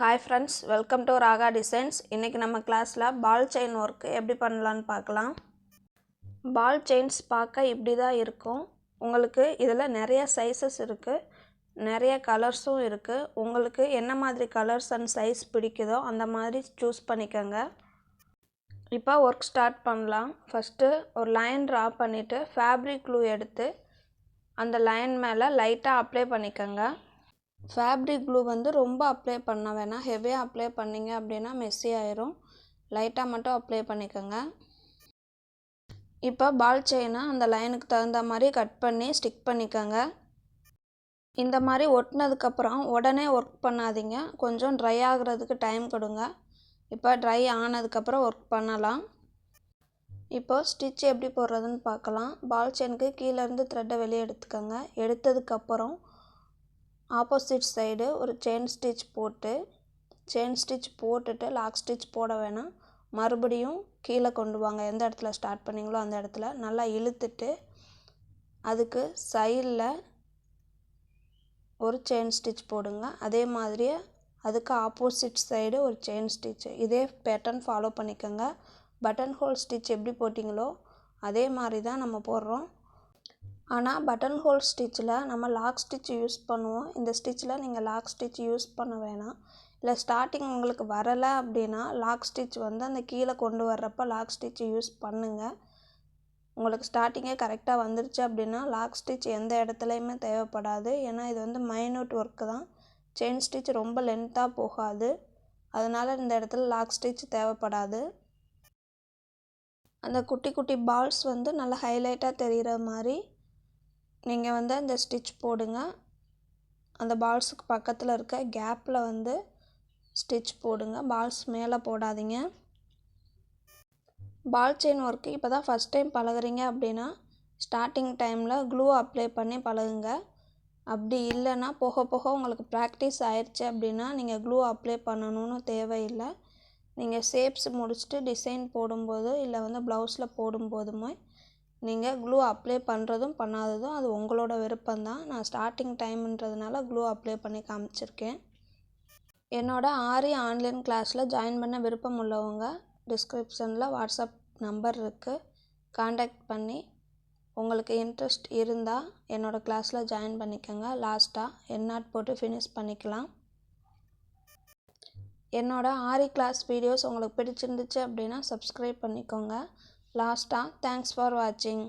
Hi friends, welcome to Raga designs. இன்றைக்கி நம்ம கிளாஸில் பால் செயின் ஒர்க் எப்படி பண்ணலான்னு பார்க்கலாம். பால் செயின்ஸ் பார்க்க இப்படி தான் இருக்கும். உங்களுக்கு இதில் நிறைய சைஸஸ் இருக்குது, நிறைய கலர்ஸும் இருக்குது. உங்களுக்கு என்ன மாதிரி கலர்ஸ் அண்ட் சைஸ் பிடிக்குதோ அந்த மாதிரி சூஸ் பண்ணிக்கோங்க. இப்போ ஒர்க் ஸ்டார்ட் பண்ணலாம். ஃபஸ்ட்டு ஒரு லைன் ட்ரா பண்ணிவிட்டு ஃபேப்ரிக் க்ளூ எடுத்து அந்த லைன் மேலே லைட்டாக அப்ளை பண்ணிக்கோங்க. ஃபேப்ரிக் க்ளூ ரொம்ப அப்ளை பண்ண வேணாம், ஹெவியாக அப்ளை பண்ணிங்க அப்படின்னா மெஸ்ஸி ஆயிரும். லைட்டாக மட்டும் அப்ளை பண்ணிக்கோங்க. இப்போ பால் செயினை அந்த லைனுக்கு தகுந்த மாதிரி கட் பண்ணி ஸ்டிக் பண்ணிக்கோங்க. இந்த மாதிரி ஒட்டினதுக்கப்புறம் உடனே ஒர்க் பண்ணாதீங்க, கொஞ்சம் ட்ரை ஆகிறதுக்கு டைம் கொடுங்க. இப்போ ட்ரை ஆனதுக்கப்புறம் ஒர்க் பண்ணலாம். இப்போ ஸ்டிச் எப்படி போடுறதுன்னு பார்க்கலாம். பால் செயினுக்கு கீழேருந்து த்ரெட்டை வெளியே எடுத்துக்கோங்க. எடுத்ததுக்கப்புறம் ஆப்போசிட் சைடு ஒரு செயின் ஸ்டிச் போட்டுட்டு லாக் ஸ்டிச் போட வேணாம், மறுபடியும் கீழே கொண்டு வாங்க. எந்த இடத்துல ஸ்டார்ட் பண்ணிங்களோ அந்த இடத்துல நல்லா இழுத்துட்டு அதுக்கு சைடில் ஒரு செயின் ஸ்டிச் போடுங்க. அதே மாதிரியே அதுக்கு ஆப்போசிட் சைடு ஒரு செயின் ஸ்டிச். இதே பேட்டர்ன் ஃபாலோ பண்ணிக்கோங்க. பட்டன் ஹோல் ஸ்டிச் எப்படி போட்டிங்களோ அதே மாதிரி தான் நம்ம போடுறோம். ஆனால் பட்டன் ஹோல் ஸ்டிச்சில் நம்ம லாக் ஸ்டிச் யூஸ் பண்ணுவோம். இந்த ஸ்டிச்சில் நீங்கள் லாக் ஸ்டிச் யூஸ் பண்ண வேணாம். இல்லை ஸ்டார்டிங் உங்களுக்கு வரலை அப்படின்னா லாக் ஸ்டிச் அந்த கீழே கொண்டு வர்றப்போ லாக் ஸ்டிச் யூஸ் பண்ணுங்கள். உங்களுக்கு ஸ்டார்டிங்கே கரெக்டாக வந்துருச்சு அப்படின்னா லாக் ஸ்டிச் எந்த இடத்துலையுமே தேவைப்படாது. ஏன்னா இது மைன்யூட் ஒர்க்கு தான். செயின் ஸ்டிச் ரொம்ப லென்த்தாக போகாது, அதனால் இந்த இடத்துல லாக் ஸ்டிச் தேவைப்படாது. அந்த குட்டி குட்டி பால்ஸ் நல்லா ஹைலைட்டாக தெரிகிற மாதிரி நீங்கள் அந்த ஸ்டிச் போடுங்க. அந்த பால்ஸுக்கு பக்கத்தில் இருக்க கேப்பில் ஸ்டிச் போடுங்க. பால்ஸ் மேலே போடாதீங்க. பால் செயின் ஒர்க்கு இப்போ தான் ஃபஸ்ட் டைம் பழகுறீங்க அப்படின்னா ஸ்டார்டிங் டைமில் க்ளூ அப்ளை பண்ணி பழகுங்க. அப்படி இல்லைன்னா போக போக உங்களுக்கு ப்ராக்டிஸ் ஆயிடுச்சு அப்படின்னா நீங்கள் க்ளூ அப்ளை பண்ணணும்னு தேவையில்லை. நீங்கள் ஷேப்ஸ் முடிச்சுட்டு டிசைன் போடும்போது இல்லை ப்ளவுஸில் போடும்போதுமே நீங்கள் க்ளூ அப்ளை பண்ணுறதும் பண்ணாததும் அது உங்களோட விருப்பம்தான். நான் ஸ்டார்டிங் டைம்ன்றதுனால க்ளூ அப்ளை பண்ணி காமிச்சிருக்கேன். என்னோடய ஆரி ஆன்லைன் கிளாஸில் ஜாயின் பண்ண விருப்பம் உள்ளவங்க டிஸ்கிரிப்ஷனில் வாட்ஸ்அப் நம்பர் இருக்குது, காண்டாக்ட் பண்ணி உங்களுக்கு இன்ட்ரெஸ்ட் இருந்தால் என்னோடய கிளாஸில் ஜாயின் பண்ணிக்கோங்க. லாஸ்ட்டாக என்நாட் போட்டு ஃபினிஷ் பண்ணிக்கலாம். என்னோடய ஆரி கிளாஸ் வீடியோஸ் உங்களுக்கு பிடிச்சிருந்துச்சு அப்படின்னா சப்ஸ்கிரைப் பண்ணிக்கோங்க. லாஸ்ட்டாக தேங்க்ஸ் ஃபார் வாட்சிங்.